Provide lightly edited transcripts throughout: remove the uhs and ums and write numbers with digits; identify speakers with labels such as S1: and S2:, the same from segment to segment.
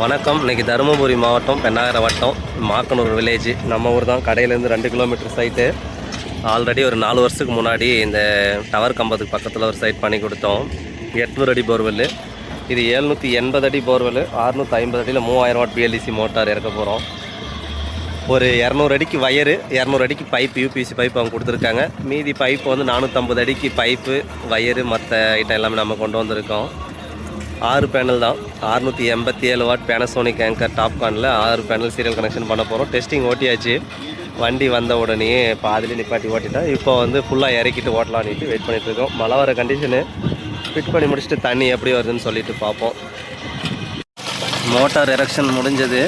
S1: வணக்கம். இன்றைக்கி தருமபுரி மாவட்டம் பெண்ணாகர வட்டம் மாக்கனூர் வில்லேஜ் நம்ம ஊர் தான். கடையிலேருந்து 2 கிலோமீட்டர் சைட்டு. ஆல்ரெடி ஒரு 4 வருஷத்துக்கு முன்னாடி இந்த டவர் கம்பத்துக்கு பக்கத்தில் ஒரு சைட் பண்ணி கொடுத்தோம். 800 அடி போர்வெல். இது 780 அடி போர்வெல். 650 அடியில் 3000 வாட் பிஎல்டிசி மோட்டார் இறக்க போகிறோம். ஒரு 200 அடிக்கு வயரு, 200 அடிக்கு பைப்பு, யூபிசி பைப்பு அவங்க கொடுத்துருக்காங்க. மீதி பைப்பு வந்து 450 அடிக்கு பைப்பு, வயரு, மற்ற ஐட்டம் எல்லாமே நம்ம கொண்டு வந்திருக்கோம். 6 பேனல் தான். 687 வாட் பேனசோனிக் ஆங்கர் டாப்கானில் 6 பேனல் சீரியல் கனெக்ஷன் பண்ண போகிறோம். டெஸ்டிங் ஓட்டியாச்சு. வண்டி வந்த உடனே பாதிலே நிப்பாட்டி ஓட்டிட்டோம். இப்போ வந்து ஃபுல்லாக இறக்கிட்டு ஓட்டலான்ட்டு வெயிட் பண்ணிகிட்ருக்கோம். மழை வர கண்டிஷனு. ஃபிட் பண்ணி முடிச்சுட்டு தண்ணி எப்படி வருதுன்னு சொல்லிட்டு பார்ப்போம். மோட்டார் எரெக்ஷன் முடிஞ்சது.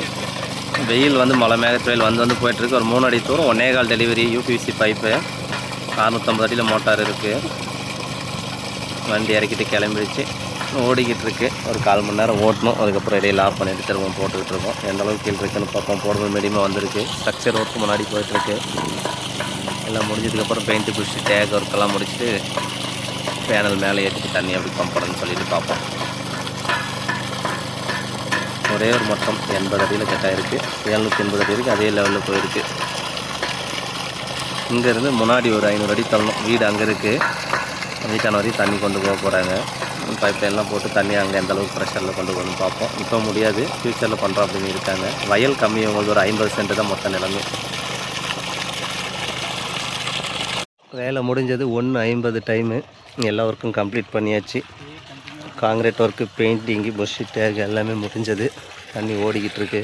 S1: வெயில் வந்து மழை மேகத்து வெயில் வந்து போயிட்டுருக்கு. ஒரு 3 அடி தூரம் 1.25 டெலிவரி யூபிசி பைப்பு. 650 அடியில் மோட்டார் இருக்குது. வண்டி இறக்கிட்டு கிளம்பிடுச்சு. ஓடிக்கிட்டு இருக்குது. ஒரு 1/4 மணி நேரம் ஓட்டணும். அதுக்கப்புறம் இடையில ஆஃப் பண்ணிவிட்டு திரும்ப போட்டுக்கிட்டு இருக்கோம். எந்த அளவுக்கு கீழே இருக்குன்னு பார்ப்போம். போடுறது மீடியமாக வந்திருக்கு. ஸ்ட்ரக்சர் ஒர்க்கு முன்னாடி போயிட்டுருக்கு. எல்லாம் முடிஞ்சதுக்கப்புறம் பெயிண்ட்டு பிடிச்சி டேக் ஒர்க்கெல்லாம் முடிச்சுட்டு பேனல் மேலே ஏற்றிட்டு தண்ணி அப்படி பம்ப் பண்ணணும்னு சொல்லிட்டு பார்ப்போம். ஒரே ஒரு மொத்தம் 80 அடியில் கட்டாயிருக்கு. 780 அடி இருக்குது. அதே லெவலில் போயிருக்கு. இங்கேருந்து முன்னாடி ஒரு 500 அடி தள்ளணும். வீடு அங்கே இருக்குது. வீட்டான வரையும் தண்ணி கொண்டு போக போகிறாங்க. பைப் லைன்லாம் போட்டு தண்ணி அங்கே எந்த அளவுக்கு ப்ரெஷரில் கொண்டு போகணும்னு பார்ப்போம். இப்போ முடியாது, ஃப்யூச்சரில் பண்ணுறோம் அப்படின்னு இருக்காங்க. வயல் கம்மி, உங்களுக்கு ஒரு 50 சென்ட் தான் மொத்த நிலமே. வேலை முடிஞ்சது 1:50 டைமு. எல்லா ஒர்க்கும் கம்ப்ளீட் பண்ணியாச்சு. Concrete work, painting, push take எல்லாமே முடிஞ்சது. தண்ணி ஓடிக்கிட்டு இருக்கு.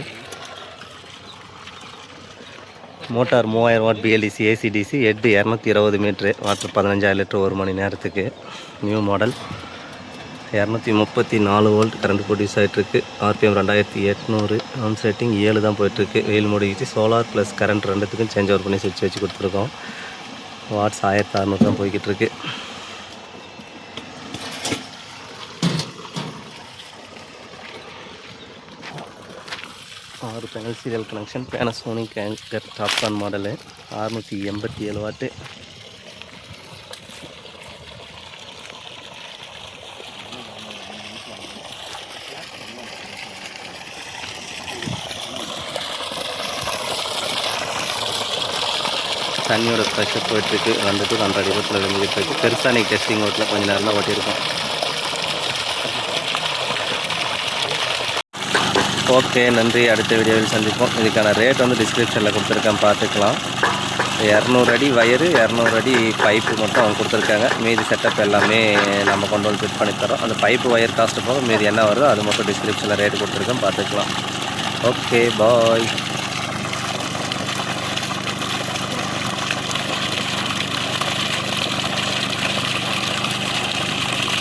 S1: Motor 3000 what BLDC ACDC. Head 220 metre. Water 15000 litre 1 மணி நேரத்துக்கு. New model. 234 volt current produce ஆகிட்டுருக்கு. ஆர்பிஎம் 2800. ஆன் செட்டிங் 7 தான் போயிட்டுருக்கு. வெயில் முடிக்கிட்டு சோலார் ப்ளஸ் கரண்ட் ரெண்டுத்துக்கும் சேஞ்ச் ஓவர் பண்ணி சுவிட்ச் வச்சு கொடுத்துருக்கோம். வாட்ஸ் 1600 தான் போய்கிட்டு இருக்கு. ஆறு panel serial connection. Panasonic Anchor Topcon model. 687 watt. தண்ணியோட ப்ரெஷர் போயிட்டுருக்கு. 2 to 2.5 அடி ரோட்டில் இருந்துகிட்டு இருக்குது. பெருசாக இன்றைக்கி டெஸ்டிங் ஓட்டில் கொஞ்சம் நேரம் தான் ஓட்டியிருக்கோம். ஓகே, நன்றி. அடுத்த வீடியோவில் சந்திப்போம். இதுக்கான ரேட் வந்து டிஸ்கிரிப்ஷனில் கொடுத்துருக்கேன், பார்த்துக்கலாம். 200 அடி வயரு, 200 அடி பைப்பு மட்டும் அவங்க கொடுத்துருக்காங்க. மீதி செட்டப் எல்லாமே நம்ம கொண்டு வந்து ஃபிட் பண்ணி தரோம். அந்த பைப்பு வயர் காஸ்ட்டு போக மீதி என்ன வருதோ அது மட்டும் டிஸ்கிரிப்ஷனில் ரேட்டு கொடுத்துருக்கேன், பார்த்துக்கலாம். ஓகே, பாய்.